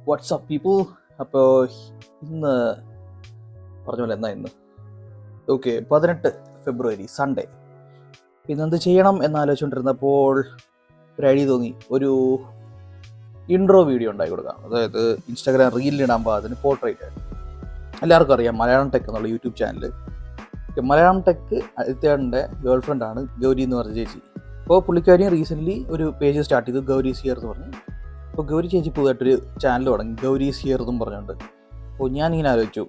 WhatsApp people. അപ്പോൾ ഇന്ന് പറഞ്ഞ പോലെ ഇന്ന് 18 ഫെബ്രുവരി സൺഡേ. ഇന്നെന്ത് ചെയ്യണം എന്നാലോചിച്ചുകൊണ്ടിരുന്നപ്പോൾ ഒരു ഐഡിയ തോന്നി, ഒരു ഇൻട്രോ വീഡിയോ ഉണ്ടാക്കി കൊടുക്കാം. അതായത് ഇൻസ്റ്റാഗ്രാം റീലിലിടാൻ പാകത്തിന് പോർട്രേറ്റ്. എല്ലാവർക്കും അറിയാം മലയാളം ടെക് എന്നുള്ള യൂട്യൂബ് ചാനൽ. മലയാളം ടെക് അടുത്തേട്ടൻ്റെ ഗേൾ ഫ്രണ്ടാണ് ഗൗരി എന്ന് പറഞ്ഞ ചേച്ചി. അപ്പോൾ പുള്ളിക്കാരിയും റീസെൻ്റ്ലി ഒരു പേജ് സ്റ്റാർട്ട് ചെയ്തു, ഗൗരീസ് ഹിയർ എന്ന് പറഞ്ഞ്. അപ്പോൾ ഗൗരി ചേച്ചി പുതുതായിട്ടൊരു ചാനൽ തുടങ്ങി, ഗൗരീസ് ഹിയർ എന്നും പറഞ്ഞുകൊണ്ട്. അപ്പോൾ ഞാനിങ്ങനെ ആലോചിച്ചു,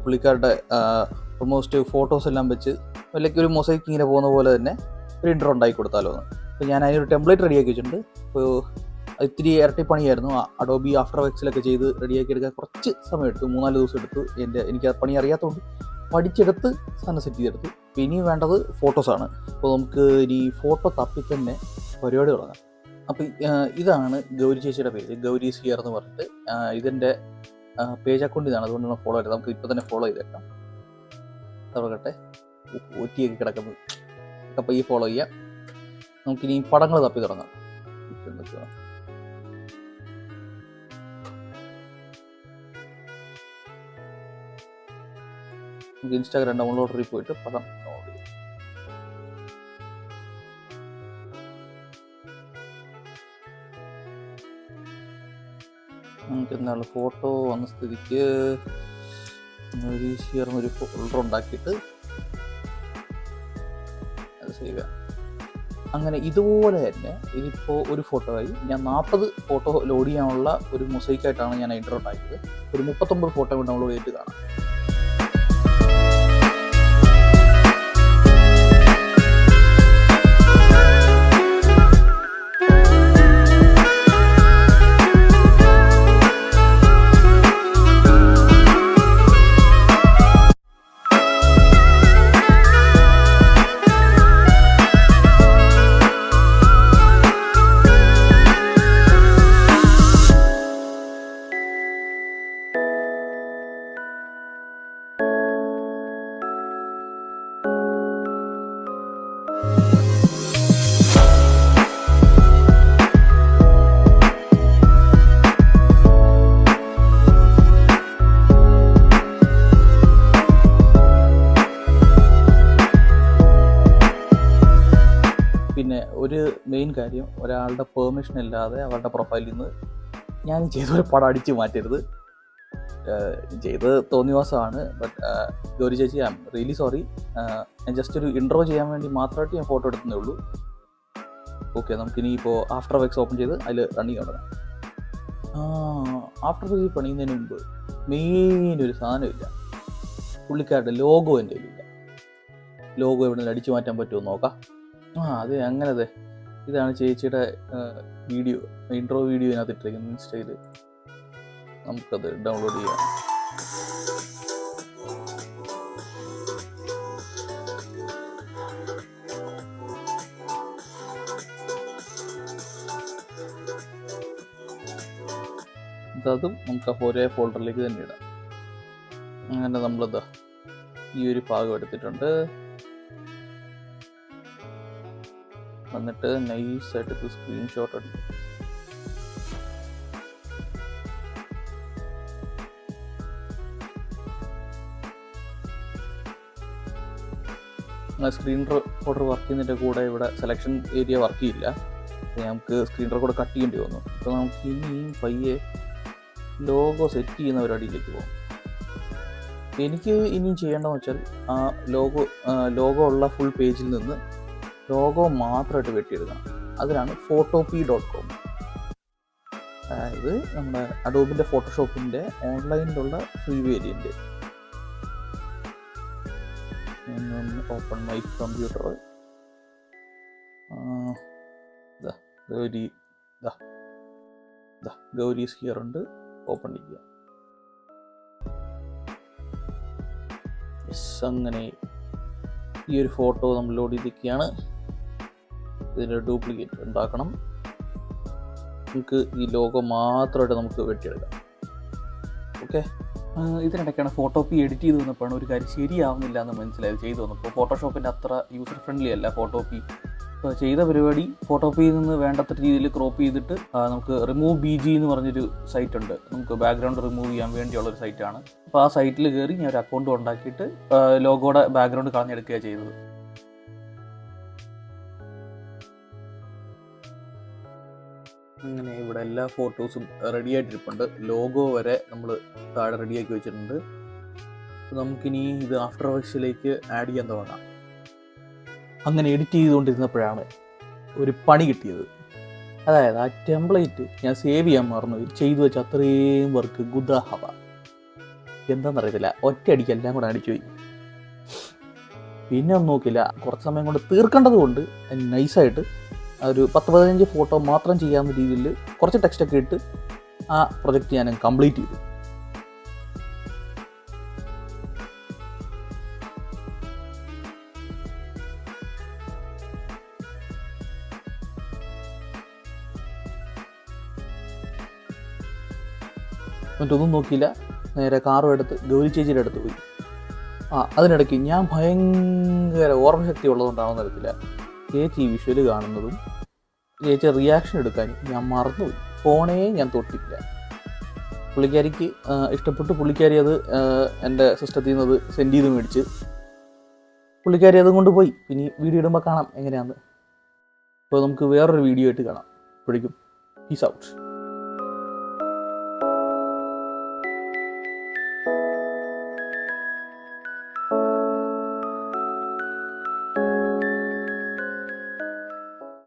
പുള്ളിക്കാരുടെ ഓൾമോസ്റ്റ് ഫോട്ടോസ് എല്ലാം വെച്ച് അല്ലെങ്കിൽ ഒരു മൊസൈക്ക് ഇങ്ങനെ പോകുന്ന പോലെ തന്നെ ഒരു ഇൻട്രോ ഉണ്ടാക്കി കൊടുത്താലോ എന്ന്. അപ്പോൾ ഞാൻ അതിനൊരു ടെംപ്ലേറ്റ് റെഡിയാക്കി വെച്ചിട്ടുണ്ട്. അപ്പോൾ ഇത്തിരി ഇരട്ടിപ്പണിയായിരുന്നു. അഡോബി ആഫ്റ്റർ എഫക്ട്സിലൊക്കെ ചെയ്ത് റെഡിയാക്കി എടുക്കാൻ കുറച്ച് സമയം എടുത്തു, 3-4 ദിവസം എടുത്തു. എനിക്ക് ആ പണി അറിയാത്തതുകൊണ്ട് പഠിച്ചെടുത്ത് സാധനം സെറ്റ് ചെയ്തെടുത്തു. അപ്പോൾ ഇനി വേണ്ടത് ഫോട്ടോസാണ്. അപ്പോൾ നമുക്ക് ഈ ഫോട്ടോ തപ്പി തന്നെ പരിപാടി തുടങ്ങാം. അപ്പോൾ ഇതാണ് ഗൗരി ചേച്ചിയുടെ പേജ്, ഗൗരീസ് ഹിയർ എന്ന് പറഞ്ഞിട്ട്. ഇതിൻ്റെ പേജ് അക്കൗണ്ട് ഇതാണ്, അതുകൊണ്ടാണ് ഫോളോ ചെയ്തത്. നമുക്ക് ഇപ്പോൾ തന്നെ ഫോളോ ചെയ്തേക്കാം. തുടങ്ങട്ടെ. ഒറ്റിയൊക്കെ കിടക്കുന്നത് അപ്പോൾ ഈ ഫോളോ ചെയ്യാം. നമുക്കിനി പടങ്ങൾ തപ്പി തുടങ്ങാം. നമുക്ക് ഇൻസ്റ്റാഗ്രാം ഡൗൺലോഡറിൽ പോയിട്ട് പടം ഡൗൺലോഡ് ചെയ്യാം. നമുക്ക് എന്താണ് ഫോട്ടോ വന്ന സ്ഥിതിക്ക് ഒരു ഫോൾഡർ ഉണ്ടാക്കിയിട്ട് അത് സേവ് ചെയ്യാം. അങ്ങനെ ഇതുപോലെ തന്നെ ഇതിപ്പോൾ ഒരു ഫോട്ടോ ആയി. ഞാൻ 40 ഫോട്ടോ ലോഡ് ചെയ്യാനുള്ള ഒരു മൊസൈക്കായിട്ടാണ് ഞാൻ ഇൻട്രോ ഉണ്ടാക്കിയത്. ഒരു 39 ഫോട്ടോ ഡൗൺലോഡ് ചെയ്തിട്ട് കാണാം. പിന്നെ ഒരു മെയിൻ കാര്യം, ഒരാളുടെ പെർമിഷൻ ഇല്ലാതെ അവരുടെ പ്രൊഫൈലിൽ നിന്ന് ഞാൻ ചെയ്തൊരു പടം അടിച്ച് മാറ്റരുത്. ചെയ്ത് തോന്നിവാസമാണ്. ബട്ട് ഗൗരി ചേച്ചി, ഐ ആം റിയലി സോറി. ഞാൻ ജസ്റ്റ് ഒരു ഇൻട്രോ ചെയ്യാൻ വേണ്ടി മാത്രമായിട്ട് ഞാൻ ഫോട്ടോ എടുത്തതേ ഉള്ളൂ. ഓക്കെ, നമുക്കിനി ഇപ്പോൾ ആഫ്റ്റർ എഫക്ട്സ് ഓപ്പൺ ചെയ്ത് അതിൽ റണ്ണിങ് തുടങ്ങാം. ആഫ്റ്റർ എഫക്ട്സ് പണിയുന്നതിന് മുമ്പ് മെയിൻ ഒരു സാധനമില്ല, പുള്ളിക്കാരുടെ ലോഗോ എൻ്റെ കയ്യിലില്ല. ലോഗോ എവിടെ നിന്ന് അടിച്ചു മാറ്റാൻ പറ്റുമോ നോക്കാം. അതെ, അങ്ങനത്തെ ഇതാണ് ചേച്ചിയുടെ വീഡിയോ, ഇൻട്രോ വീഡിയോ ഇതിനകത്ത് ഇട്ടിരിക്കുന്നത് ഇൻസ്റ്റയിൽ. നമുക്കത് ഡൗൺലോഡ് ചെയ്യാം. അതും നമുക്ക് അപ്പോൾ ഒരേ ഫോൾഡറിലേക്ക് തന്നെ ഇടാം. അങ്ങനെ നമ്മളിതാ ഈ ഒരു ഭാഗം എടുത്തിട്ടുണ്ട്. എന്നിട്ട് നൈസായിട്ട് ഇത് സ്ക്രീൻഷോട്ട് എടുക്കും. സ്ക്രീൻ റെക്കോർഡർ വർക്ക് ചെയ്യുന്നതിൻ്റെ കൂടെ ഇവിടെ സെലക്ഷൻ ഏരിയ വർക്ക് ചെയ്യില്ല. നമുക്ക് സ്ക്രീൻ റെക്കോർഡർ കട്ട് ചെയ്യേണ്ടി വന്നു. അപ്പോൾ നമുക്ക് ഇനിയും പയ്യെ ലോഗോ സെറ്റ് ചെയ്യുന്ന പരിപാടിയിലേക്ക് പോകും. എനിക്ക് ഇനിയും ചെയ്യേണ്ടതെന്ന് വെച്ചാൽ ആ ലോഗോ ഉള്ള ഫുൾ പേജിൽ നിന്ന് ലോഗോ മാത്രമായിട്ട് വെട്ടിയെടുക്കണം. അതിനാണ് photopea.com. അതായത് നമ്മുടെ അഡോബിൻ്റെ ഫോട്ടോഷോപ്പിൻ്റെ ഓൺലൈനിലുള്ള free variant. Open my computer. ഗൗരീസ് ഹിയർ ഉണ്ട്, ഓപ്പൺ ചെയ്യുക. അങ്ങനെ ഈ ഒരു ഫോട്ടോ നമ്മൾ ലോഡ് ചെയ്തിരിക്കുകയാണ്. ഇതിൻ്റെ ഡ്യൂപ്ലിക്കേറ്റ് ഉണ്ടാക്കണം. നമുക്ക് ഈ ലോഗോ മാത്രമായിട്ട് നമുക്ക് വെട്ടിയെടുക്കാം. ഓക്കെ, ഇതിനിടയ്ക്കാണ് ഫോട്ടോപ്പി എഡിറ്റ് ചെയ്ത് വന്നപ്പോഴാണ് ഒരു കാര്യം ശരിയാവുന്നില്ല എന്ന് മനസ്സിലായത്. ചെയ്തു വന്നപ്പോൾ ഫോട്ടോഷോപ്പിൻ്റെ അത്ര യൂസർ ഫ്രണ്ട്ലി അല്ല ഫോട്ടോപ്പി. അപ്പോൾ ചെയ്ത പരിപാടി ഫോട്ടോപ്പിയിൽ നിന്ന് വേണ്ടത്ര രീതിയിൽ ക്രോപ്പ് ചെയ്തിട്ട് നമുക്ക് റിമൂവ് BG എന്ന് പറഞ്ഞൊരു സൈറ്റ് ഉണ്ട്. നമുക്ക് ബാക്ക്ഗ്രൗണ്ട് റിമൂവ് ചെയ്യാൻ വേണ്ടിയുള്ളൊരു സൈറ്റാണ്. അപ്പോൾ ആ സൈറ്റിൽ കയറി ഞാൻ ഒരു അക്കൗണ്ട് ഉണ്ടാക്കിയിട്ട് ലോഗോയുടെ ബാക്ക്ഗ്രൗണ്ട് കളഞ്ഞെടുക്കുകയാണ് ചെയ്തത്. അങ്ങനെ ഇവിടെ എല്ലാ ഫോട്ടോസും റെഡി ആയിട്ടിരിപ്പുണ്ട്. ലോഗോ വരെ നമ്മൾ താഴെ റെഡിയാക്കി വെച്ചിട്ടുണ്ട്. നമുക്കിനി ഇത് ആഫ്റ്റർ എഫക്ട്സിലേക്ക് ആഡ് ചെയ്യാൻ തുടങ്ങാം. അങ്ങനെ എഡിറ്റ് ചെയ്തുകൊണ്ടിരുന്നപ്പോഴാണ് ഒരു പണി കിട്ടിയത്. അതായത് ആ ടെംപ്ലേറ്റ് ഞാൻ സേവ് ചെയ്യാൻ മറന്നു. ചെയ്തു വെച്ച അത്രയും വർക്ക് ഗുദാഹവ എന്താണെന്നറിയത്തില്ല, ഒറ്റയടിക്ക് എല്ലാം കൂടെ അടിച്ചു പോയി. പിന്നെ ഒന്നും നോക്കില്ല, കുറച്ച് സമയം കൊണ്ട് തീർക്കേണ്ടത് കൊണ്ട് നൈസായിട്ട് ഒരു 10-15 ഫോട്ടോ മാത്രം ചെയ്യാവുന്ന രീതിയിൽ കുറച്ച് ടെക്സ്റ്റൊക്കെ ഇട്ട് ആ പ്രൊജക്റ്റ് ഞാൻ കംപ്ലീറ്റ് ചെയ്തു. മറ്റൊന്നും നോക്കിയില്ല, നേരെ കാറും എടുത്ത് ഗൗരി ചേച്ചിയുടെ അടുത്ത് പോയി. അതിനിടയ്ക്ക് ഞാൻ ഭയങ്കര ഓർമ്മശക്തി ഉള്ളതുകൊണ്ടാണെന്ന് അറിയത്തില്ല, ചേച്ചി ഈ വിഷ്വൽ കാണുന്നതും ചേച്ചി റിയാക്ഷൻ എടുക്കാനും ഞാൻ മറന്നുപോയി. ഫോണേ ഞാൻ തൊട്ടില്ല. പുള്ളിക്കാരിക്ക് ഇഷ്ടപ്പെട്ട് പുള്ളിക്കാരി അത് എൻ്റെ സിസ്റ്റത്തിൽ നിന്ന് അത് സെൻഡ് ചെയ്ത് മേടിച്ച് പുള്ളിക്കാരി അതും കൊണ്ട് പോയി. പിന്നെ വീഡിയോ ഇടുമ്പോൾ കാണാം എങ്ങനെയാണെന്ന്. അപ്പോൾ നമുക്ക് വേറൊരു വീഡിയോ ആയിട്ട് കാണാം. അപ്പോഴേക്കും പീസ് ഔട്ട്.